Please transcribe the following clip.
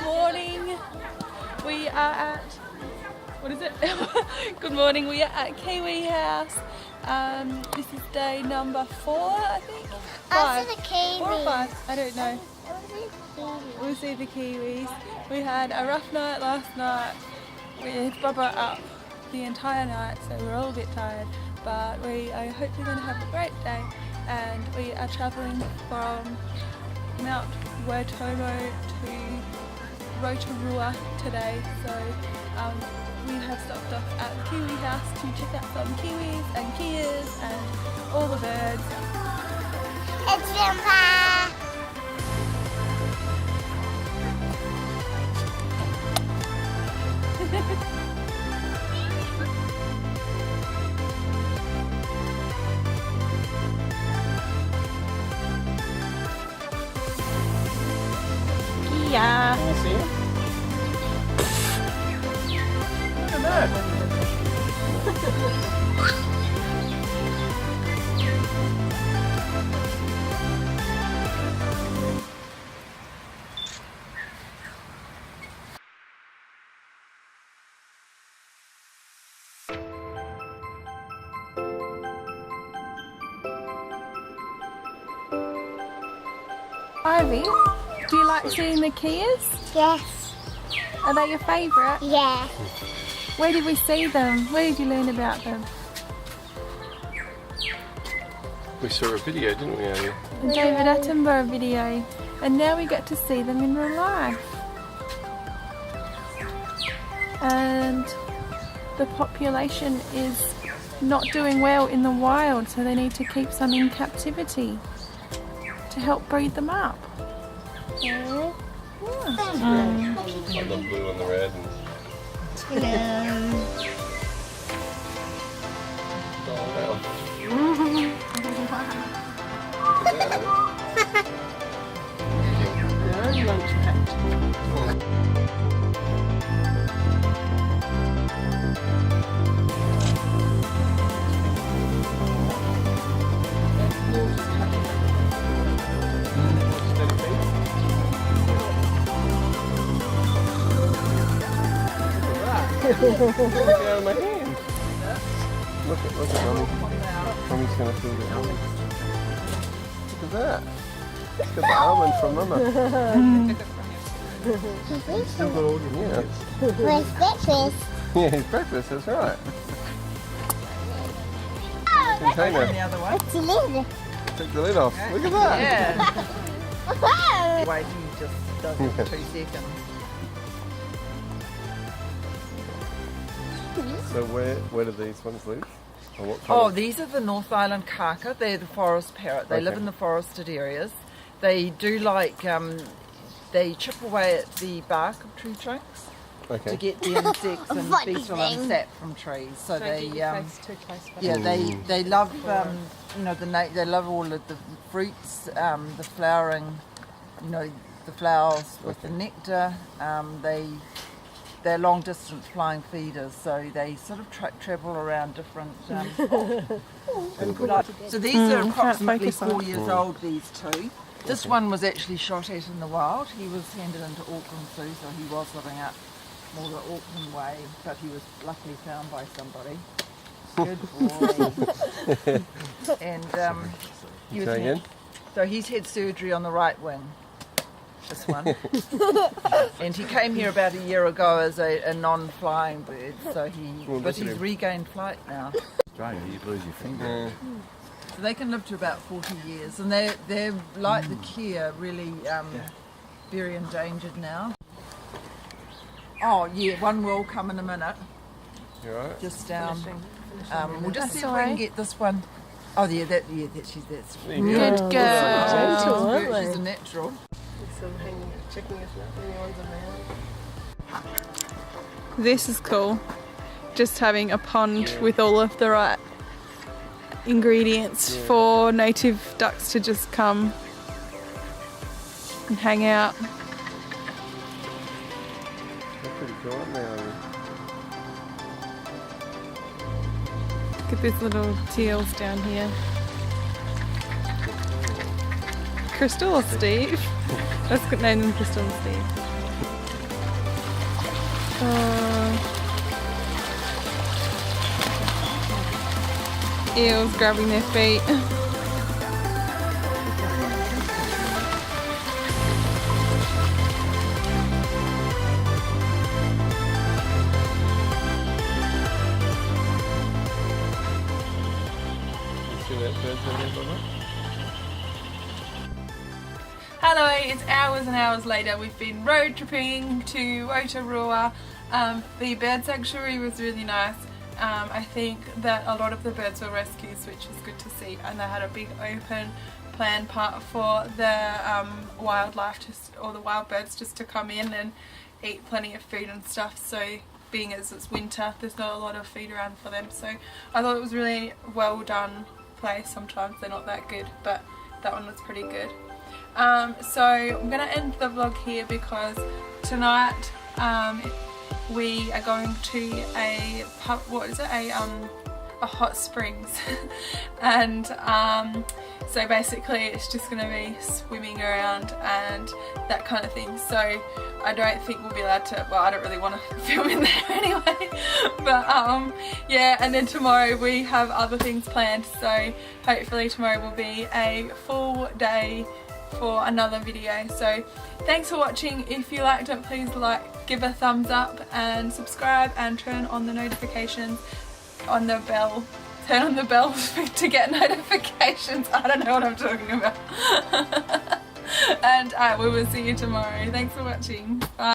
Good morning. We are at, what is it? Good morning, we are at Kiwi House. This is day number 4, I think. 5. 4 or 5, I don't know. We'll see the Kiwis. We had a rough night last night with Bubba up the entire night, so we're all a bit tired. But we are hopefully going to have a great day, and we are travelling from Mount Waitomo to Rotarua today. So we have stopped off at the Kiwi House to check out some kiwis and keas and all the birds. It's Vampire! Yeah. Can I see him? Look at that. Ivy, do you like seeing the Keas? Yes. Are they your favourite? Yeah. Where did we see them? Where did you learn about them? We saw a video, didn't we, Amy? The David Attenborough video. And now we get to see them in real life. And the population is not doing well in the wild, so they need to keep some in captivity to help breed them up. Yeah. On the blue and the red. And... Look out of my hand. Look at Mommy. Mommy's gonna feed it. Look at that. Look at the almond from Mama. Yeah. Where's breakfast? Yeah, it's breakfast, that's right. Container. What's the lid? Take the lid off. Look at that. Wow. Wait, he just does it in 2 seconds. So where do these ones live? Or what kind Oh, of... these are the North Island kaka. They're the forest parrot. They live Okay. in the forested areas. They do like, they chip away at the bark of tree trunks Okay. to get the insects and Funny beetle and thing. sap from trees. So they, Yeah, they love, you know, they love all of the fruits, the flowering, you know, the flowers with the nectar. They're long distance flying feeders, so they sort of travel around different. So these are approximately focus on 4 years old, these two. This one was actually shot at in the wild. He was handed into Auckland Zoo, so he was living up more the Auckland way, but he was luckily found by somebody. Good boy. And he was Say again? so he's had surgery on the right wing. This one. And he came here about a year ago as a non-flying bird, so but he's regained flight now. Australia, you'd lose your finger. Yeah. So they can live to about 40 years, and they're like the Kea, really very endangered now. Oh yeah, one will come in a minute. You alright? Just down. We'll just see if we alright. can get this one. Oh yeah, that's There Good you go. girl. she's a natural. This is cool. Just having a pond with all of the right ingredients for native ducks to just come and hang out. They're pretty cool, aren't they? Look at these little teals down here. Crystal or Steve? Let's name them Crystal and Steve. Eels grabbing their feet. See that bird over there, Bubba? Hello, it's hours and hours later. We've been road tripping to Rotarua. The bird sanctuary was really nice. I think that a lot of the birds were rescues, which was good to see, and they had a big open plan part for the wildlife, or the wild birds, just to come in and eat plenty of food and stuff. So being as it's winter, there's not a lot of food around for them, so I thought it was really well done place. Sometimes they're not that good, but that one was pretty good. So I'm gonna end the vlog here because tonight we are going to a pub, a hot springs and so basically it's just going to be swimming around and that kind of thing. So I don't think we'll be allowed to, well, I don't really want to film in there anyway, but yeah, and then tomorrow we have other things planned, so hopefully tomorrow will be a full day for another video. So thanks for watching. If you liked it, please give a thumbs up and subscribe and turn on the notifications on the bell. Turn on the bell to get notifications. I don't know what I'm talking about. And we will see you tomorrow. Thanks for watching. Bye.